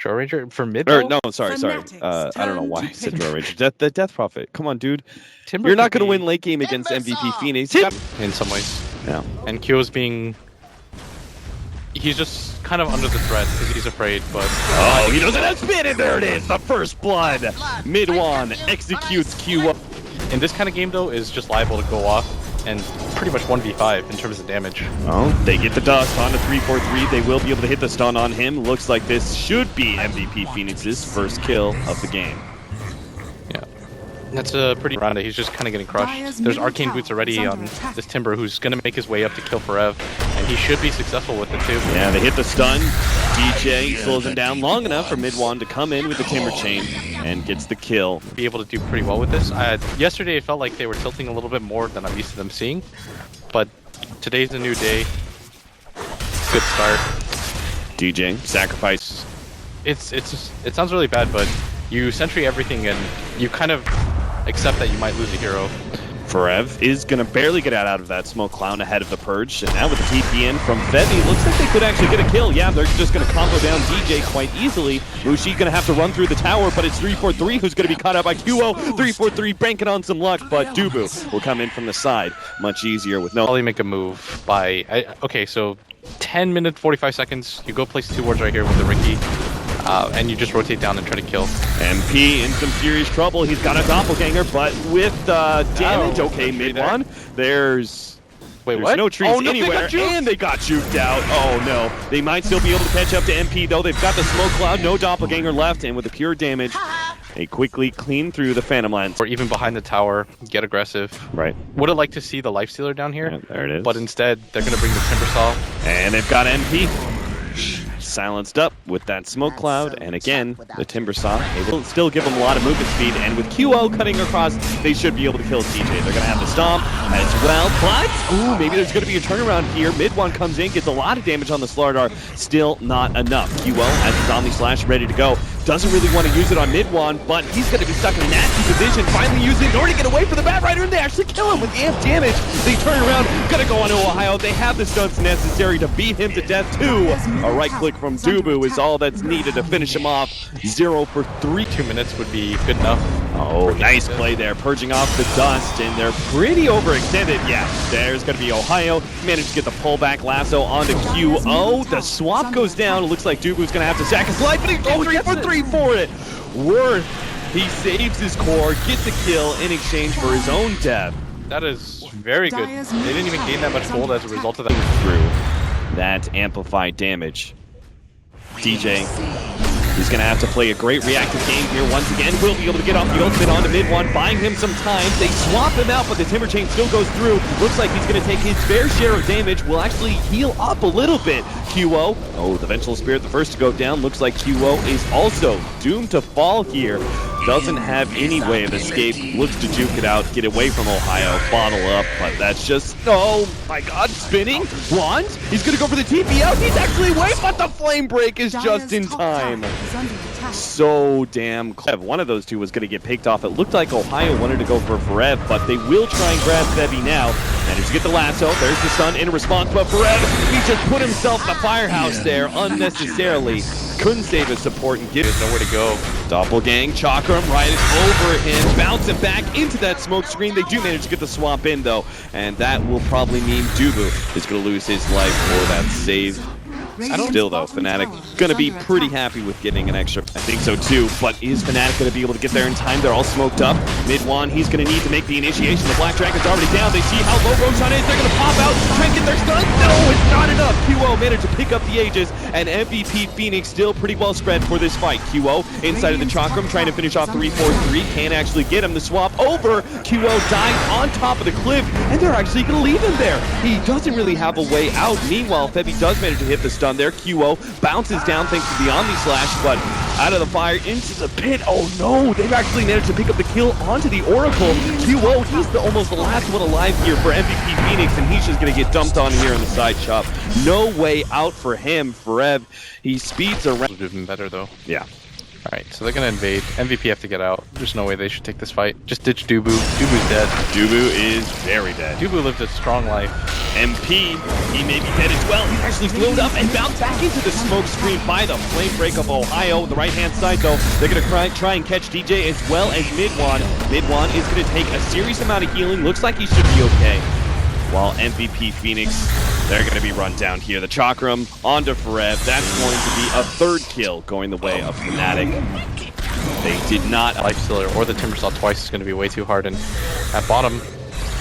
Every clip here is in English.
Draw Ranger for mid? Or no, sorry. I don't know why I said Draw Ranger. The Death Prophet. Come on, dude. Timber You're not going to win late game against MVP Phoenix. In some ways. Yeah. And Kyo's being... He's just kind of under the threat because he's afraid, but... Oh, he doesn't have spin, and there it is! The first blood! MidOne executes Q. In this kind of game, though, is just liable to go off and pretty much 1v5 in terms of damage. Oh, they get the dust on the 3-4-3. They will be able to hit the stun on him. Looks like this should be MVP Phoenix's first kill of the game. Yeah. That's a pretty round. He's just kind of getting crushed. There's Arcane Boots already on this Timber who's going to make his way up to kill Forev, and he should be successful with it too. Yeah, they hit the stun. DJ slows him down long enough for MidOne to come in with the Timber Chain and gets the kill. Be able to do pretty well with this. Yesterday it felt like they were tilting a little bit more than I'm used to them seeing, but today's a new day. Good start. DJ, sacrifice. It sounds really bad, but you sentry everything and you kind of accept that you might lose a hero. Forev is going to barely get out of that smoke cloud ahead of the Purge, and now with the TP in from Febby, looks like they could actually get a kill. Yeah, they're just going to combo down DJ quite easily. Mushi going to have to run through the tower, but it's 3-4-3 who's going to be caught out by QO. 3-4-3 banking on some luck, but DuBu will come in from the side. Much easier with no... Probably make a move by... okay, so 10 minutes, 45 seconds. You go place 2 wards right here with the Ricky. And you just rotate down and try to kill. MP in some serious trouble. He's got a doppelganger, but with damage. Okay, MidOne. There's no trees anywhere, and they got juked out. Oh no, they might still be able to catch up to MP though. They've got the smoke cloud, no doppelganger left, and with the pure damage, they quickly clean through the Phantom Lines. Or even behind the tower, get aggressive. Right. Would have liked to see the Lifestealer down here. Yeah, there it is. But instead, they're going to bring the Timber Saw. And they've got MP. Silenced up with that smoke cloud, and again, the Timber Saw able to still give them a lot of movement speed, and with QO cutting across, they should be able to kill TJ. They're going to have to stomp as well, but, ooh, maybe there's going to be a turnaround here. MidOne comes in, gets a lot of damage on the Slardar, still not enough. QO has his Omni Slash ready to go. Doesn't really want to use it on MidOne, but he's going to be stuck in a nasty position. Finally using it in order to get away from the Bat Rider, and they actually kill him with amp damage. They turn around, going to go on to Ohaiyo. They have the stunts necessary to beat him to death, too. A right click from DuBu is all that's needed to finish him off. 0 for 3. 2 minutes would be good enough. Oh, nice play there, purging off the dust, and they're pretty overextended. Yeah, there's going to be Ohaiyo. Managed to get the pullback lasso onto QO. The swap goes down. It looks like DuBu's going to have to sack his life, but he goes 3 for 3 for it. Worth. He saves his core, gets a kill in exchange for his own death. That is very good. They didn't even gain that much gold as a result of that. Through that amplified damage. DJ, he's going to have to play a great reactive game here once again. Will be able to get off the ultimate onto MidOne, buying him some time. They swap him out, but the Timber Chain still goes through. Looks like he's going to take his fair share of damage. Will actually heal up a little bit. QO, oh, the Vengeful Spirit, the first to go down. Looks like QO is also doomed to fall here. Doesn't have any way of escape. Looks to juke it out, get away from Ohaiyo, bottle up, but that's just, oh my god, spinning. Wand, he's gonna go for the TP out. He's actually away, but the flame break is just in time. So damn clever. One of those two was gonna get picked off. It looked like Ohaiyo wanted to go for Forev, but they will try and grab Febby now. Managed to get the lasso. There's the stun in response, but Forev, he just put himself in the firehouse there unnecessarily. Couldn't save his support and give nowhere to go. Doppelgang, Chakram right over him, bouncing back into that smoke screen. They do manage to get the swamp in though, and that will probably mean DuBu is going to lose his life for that save. Still though, Fnatic gonna be pretty happy with getting an extra. I think so too, but is Fnatic gonna be able to get there in time? They're all smoked up. MidOne, he's gonna need to make the initiation. The Black Dragon's already down. They see how low Roshan is. They're gonna pop out, try and get their stun. No, it's not enough. QO managed to pick up the Aegis, and MVP Phoenix still pretty well spread for this fight. QO inside of the Chakram, trying to finish off 3-4-3. Can't actually get him. The swap over. QO dies on top of the cliff, and they're actually gonna leave him there. He doesn't really have a way out. Meanwhile, Febby does manage to hit the stun there. QO bounces down thanks to the Omni Slash, but out of the fire into the pit. Oh no, they've actually managed to pick up the kill onto the Oracle. QO, he's almost the last one alive here for MVP Phoenix, and he's just going to get dumped on here in the side chop. No way out for him. Forev, he speeds around. Would have been better though. Yeah. Alright, so they're gonna invade. MVP have to get out. There's no way they should take this fight. Just ditch DuBu. DuBu's dead. DuBu is very dead. DuBu lived a strong life. MP, he may be dead as well. He's actually slowed up and bounced back into the smoke screen by the flame break of Ohaiyo. The right-hand side, though, they're going to try and catch DJ as well as MidOne. MidOne is going to take a serious amount of healing. Looks like he should be okay. While MVP Phoenix, they're going to be run down here. The Chakram onto Forev. That's going to be a third kill going the way of Fnatic. They did not... Lifestealer or the Timbersaw twice is going to be way too hard. And at bottom,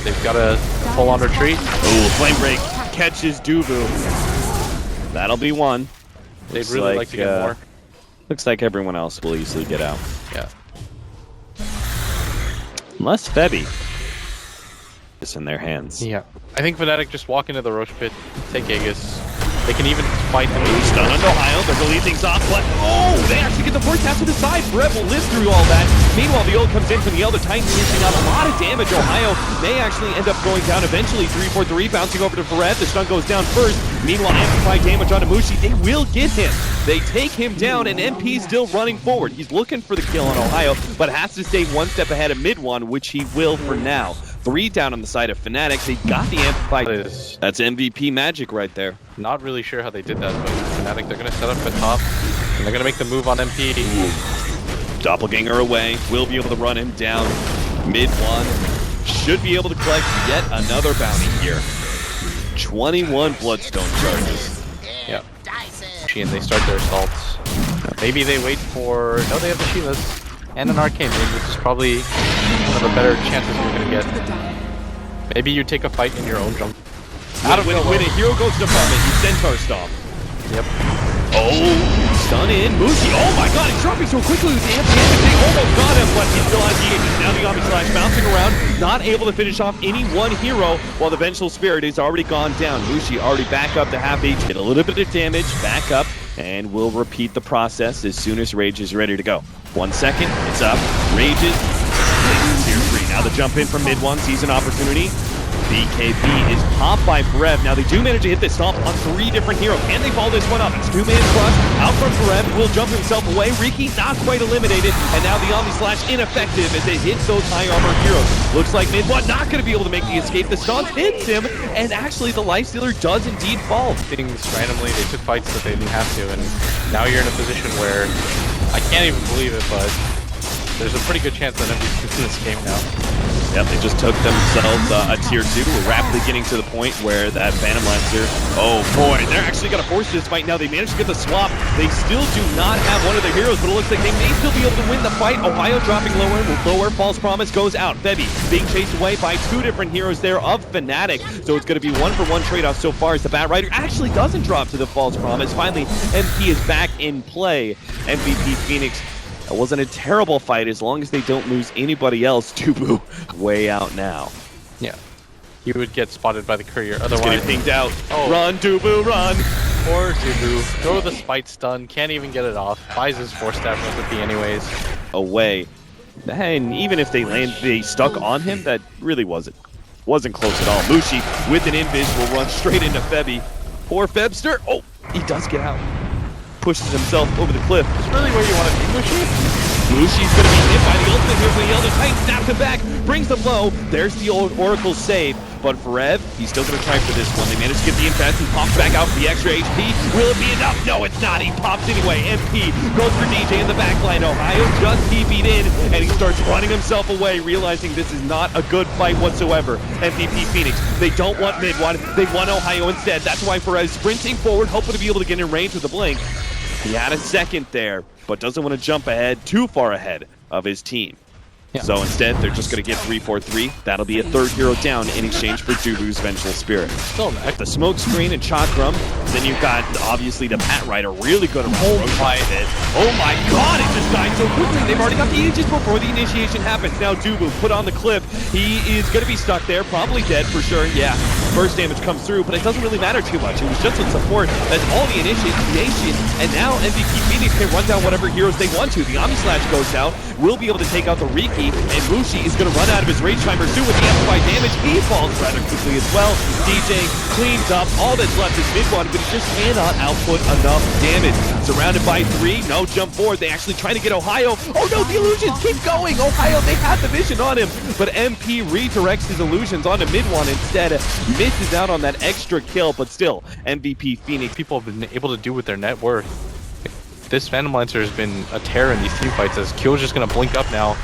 they've got a full-on retreat. Ooh, Flame Break catches DuBu. That'll be one. They'd really like to get more. Looks like everyone else will easily get out. Yeah. Unless Febby is in their hands. Yeah. I think Fnatic just walk into the Roche pit, take Aegis. They can even fight them. Stun on Ohaiyo, they're going to lead things off, but oh, they actually get the first half to the side. Forev will live through all that. Meanwhile, the ult comes in from the Elder Titan, missing out a lot of damage. Ohaiyo may actually end up going down eventually. 3-4-3, bouncing over to Forev. The stun goes down first. Meanwhile, amplified damage onto Mushi. They will get him. They take him down, and MP still running forward. He's looking for the kill on Ohaiyo, but has to stay one step ahead of MidOne, which he will for now. 3 down on the side of Fnatic. They've got the amplified. That's MVP magic right there. Not really sure how they did that, but Fnatic, they're going to set up at top, and they're going to make the move on MP. Doppelganger away. Will be able to run him down. MidOne should be able to collect yet another bounty here. 21 Bloodstone charges. Yeah. And they start their assaults. Maybe they wait for... No, they have the Shivas and an Arcane Ring, which is probably one of the better chances you're going to get. Maybe you take a fight in your own jungle. When a hero goes to farm it, you Centaur Stomp. Yep. Oh, stun in. Mushi. Oh my god, he's dropping so quickly with the amp. They almost got him, but he's still on DH. Now the Omni Slash bouncing around, not able to finish off any one hero, while the Vengeful Spirit is already gone down. Mushi already back up to half HP. Get a little bit of damage, back up, and we'll repeat the process as soon as Rage is ready to go. 1 second, it's up. Rages. Tier 3. Now the jump in from MidOne sees an opportunity. BKB is popped by Forev. Now they do manage to hit this stomp on 3 different heroes. Can they follow this one up? It's 2-man crush. Out from Forev, will jump himself away. Riki not quite eliminated, and now the Omni Slash ineffective as it hits those high armor heroes. Looks like MidOne not going to be able to make the escape. The stun hits him, and actually the Lifestealer does indeed fall. Things randomly, they took fights that they didn't have to, and now you're in a position where I can't even believe it, but there's a pretty good chance that MVP's in this game now. Yep, they just took themselves a tier 2. We're rapidly getting to the point where that Phantom Lancer, oh boy, they're actually going to force this fight now. They managed to get the swap. They still do not have one of their heroes, but it looks like they may still be able to win the fight. Ohaiyo dropping lower, False Promise goes out. Febby being chased away by 2 different heroes there of Fnatic, so it's going to be 1-for-1 trade-off so far as the Bat Rider actually doesn't drop to the False Promise. Finally, MP is back in play. MVP Phoenix. It wasn't a terrible fight as long as they don't lose anybody else. DuBu way out now. Yeah. You would get spotted by the courier. Otherwise, getting pinged out. Oh. Run, DuBu, run! Or DuBu. Throw the spite stun. Can't even get it off. Buys his 4-staff recipe anyways. Away. And even if they stuck on him, that really wasn't close at all. Mushi with an invis will run straight into Febby. Poor Febster. Oh, he does get out. Pushes himself over the cliff. Is really where you want to be, Mushi? Mushi's going to be hit by the ultimate here from the Elder Titan. Snaps him back, brings them low. There's the old Oracle save. But Forev, he's still going to try for this one. They managed to get the impact. He pops back out for the extra HP. Will it be enough? No, it's not. He pops anyway. MP goes for DJ in the backline. Ohaiyo just TP'd in, and he starts running himself away, realizing this is not a good fight whatsoever. MVP Phoenix, they don't want MidOne. They want Ohaiyo instead. That's why Forev sprinting forward, hoping to be able to get in range with a blink. He had a second there, but doesn't want to jump ahead, too far ahead of his team. Yeah. So instead, they're just going to get 3-4-3. That'll be a 3rd hero down in exchange for DuBu's Vengeful Spirit. Still next. The smoke screen and Chakram. Then you've got, obviously, the Bat Rider really good around it. Oh my god, it just died so quickly. They've already got the Aegis before the initiation happens. Now DuBu put on the cliff. He is going to be stuck there, probably dead for sure. Yeah, first damage comes through, but it doesn't really matter too much. It was just in support. That's all the initiation. And now MVP Phoenix can run down whatever heroes they want to. The Omni Slash goes out. Will be able to take out the Riki. MP, and Mushi is going to run out of his rage time pursuit with the amplified damage. He falls rather quickly as well. DJ cleans up. All that's left is MidOne, but he just cannot output enough damage. Surrounded by 3, no jump forward. They actually try to get Ohaiyo. Oh no, the illusions keep going. Ohaiyo, they have the vision on him, but MP redirects his illusions onto MidOne instead. Misses out on that extra kill, but still, MVP Phoenix. People have been able to do with their net worth. This Phantom Lancer has been a terror in these team fights, as Kyo's just going to blink up now.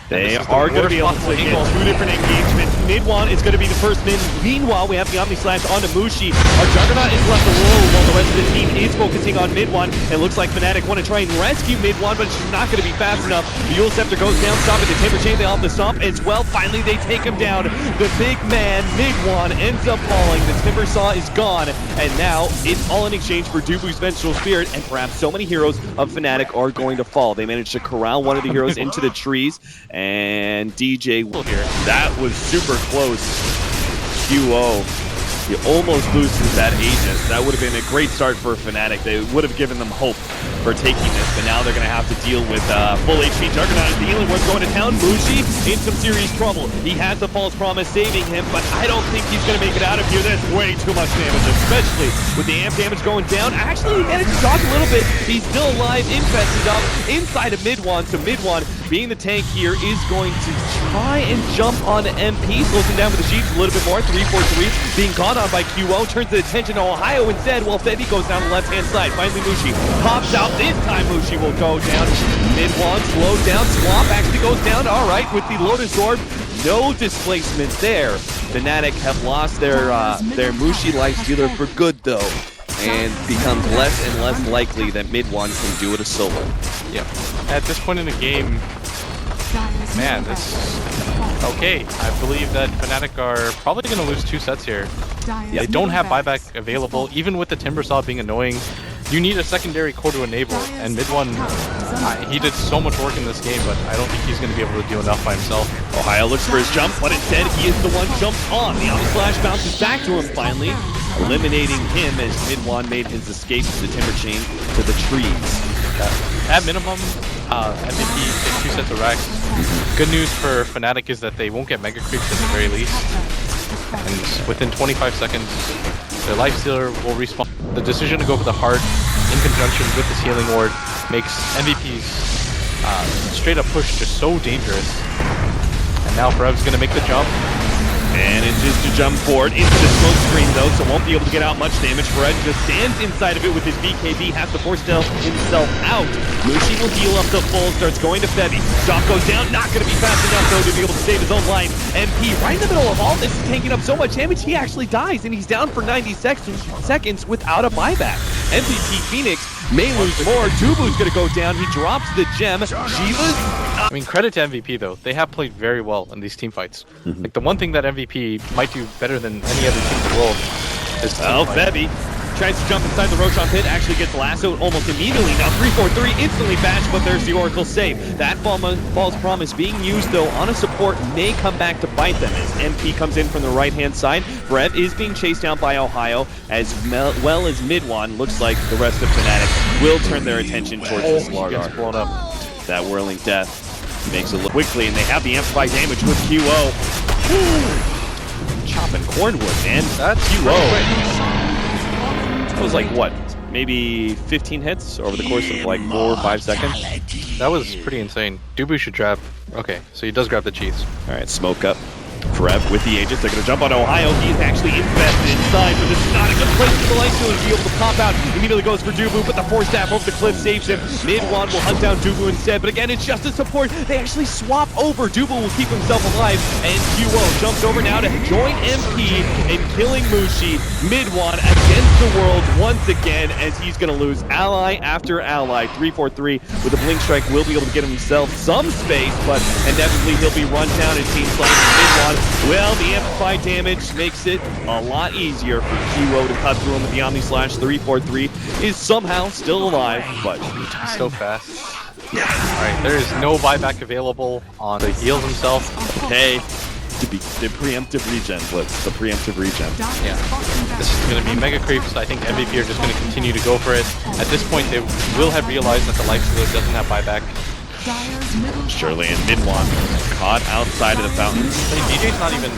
They are going to be able to get 2 different engagements. MidOne is going to be the first min. Meanwhile, we have the Omni Slash onto Mushi. Our Juggernaut is left alone while the rest of the team is focusing on MidOne. It looks like Fnatic want to try and rescue MidOne, but it's not going to be fast enough. The Yule Scepter goes down, stopping the Timber Chain. They all have the stomp as well. Finally, they take him down. The big man, MidOne, ends up falling. The Timber Saw is gone, and now it's all in exchange for DuBu's Vengeful Spirit, and perhaps so many heroes of Fnatic are going to fall. They managed to corral one of the heroes into the trees, and DJ will here. That was super close. QO. He almost loses that Aegis. That would have been a great start for Fnatic. They would have given them hope for taking this, but now they're going to have to deal with full HP Juggernaut. The only one going to town. Mushi in some serious trouble. He has the False Promise saving him, but I don't think he's going to make it out of here. That's way too much damage, especially with the amp damage going down. Actually, he managed to dodge a little bit. He's still alive, infested up inside of MidOne. So MidOne, being the tank here, is going to try and jump on MP. Slows him down with the sheets a little bit more. 3-4-3, being caught on by QO, turns the attention to Ohaiyo instead, while Febby goes down the left-hand side. Finally, Mushi pops out. This time, Mushi will go down. MidOne slowed down. Swamp actually goes down. All right, with the Lotus Orb, no displacement there. Fnatic have lost their Mushi Lifestealer for good, though, and becomes less and less likely that MidOne can do it a solo. Yeah. At this point in the game, man, okay, I believe that Fnatic are probably going to lose 2 sets here. They don't have buyback available, even with the Timber Saw being annoying. You need a secondary core to enable, and MidOne, he did so much work in this game, but I don't think he's going to be able to do enough by himself. Ohaiyo looks for his jump, but instead he is the one jumped on. The Omni Slash bounces back to him finally, eliminating him as MidOne made his escape to the Timber Chain to the trees. At minimum, MVP takes 2 sets of racks. Good news for Fnatic is that they won't get Mega Creeps at the very least. And within 25 seconds, their Lifestealer will respawn. The decision to go for the heart in conjunction with this healing ward makes MVP's straight up push just so dangerous. And now Forev's going to make the jump. And it's just a jump forward into the smoke screen though, so won't be able to get out much damage. Forev just stands inside of it with his BKB, has to force himself out. Mushi will heal up to full, starts going to Febby. Stop goes down, not going to be fast enough though to be able to save his own life. MP right in the middle of all this is taking up so much damage, he actually dies, and he's down for 90 seconds without a buyback. MVP Phoenix may lose more. DuBu's going to go down, he drops the gem. Shiva's... I mean, credit to MVP though. They have played very well in these team fights. Like, the one thing that MVP might do better than any other team in the world is Febby tries to jump inside the Roshan pit, actually gets lassoed almost immediately. Now 3-4-3 instantly bashed, but there's the Oracle save. That False Promise being used though on a support may come back to bite them as MP comes in from the right-hand side. Forev is being chased down by Ohaiyo, as well as MidOne. Looks like the rest of Fnatic will turn their attention towards this Largar. Gets blown up. That whirling death makes it look quickly, and they have the amplified damage with QO. Chopping Cornwood, man. That's QO. That was like, what, maybe 15 hits over the course of like 4 or 5 seconds? That was pretty insane. DuBu should grab... Okay, so he does grab the cheese. Alright, smoke up. Forev with the Aegis, they're going to jump on Ohaiyo. He's actually invested inside, but this is not a good place for the Lifestealer to be able to pop out. Immediately goes for DuBu, but the Force Staff over the cliff saves him. MidOne will hunt down DuBu instead, but again, it's just a support. They actually swap over. DuBu will keep himself alive, and QO jumps over now to join MP in killing Mushi. MidOne against the world once again, as he's going to lose ally after ally. 3-4-3 with a Blink Strike will be able to get himself some space, but inevitably he'll be run down, it seems like. MidOne, well, the amplified damage makes it a lot easier for QO to cut through him with the Omni Slash. 3-4-3 is somehow still alive, but so fast. Alright, there is no buyback available on the heals himself. Okay. The preemptive regen blitz, the preemptive regen. Yeah. This is going to be Mega Creeps. I think MVP are just going to continue to go for it. At this point, they will have realized that the Lifestealer doesn't have buyback. Shirley and MidOne caught outside of the fountain. DJ's not even...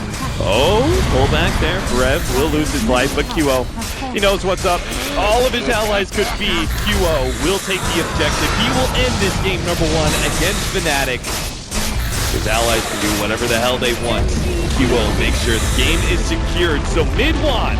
Oh, pull back there. Forev will lose his life, but QO, he knows what's up. All of his allies could be. QO will take the objective. He will end this game number 1 against Fnatic. His allies can do whatever the hell they want. QO make sure the game is secured. So MidOne,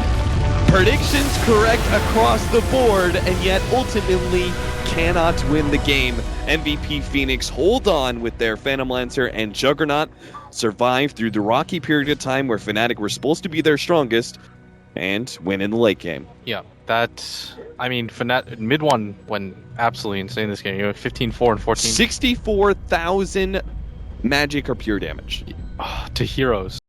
predictions correct across the board, and yet ultimately cannot win the game. MVP Phoenix hold on with their Phantom Lancer, and Juggernaut survive through the rocky period of time where Fnatic were supposed to be their strongest and win in the late game. Yeah, that... I mean, MidOne went absolutely insane this game. You know, 15-4 and 14. 64,000 magic or pure damage. To heroes.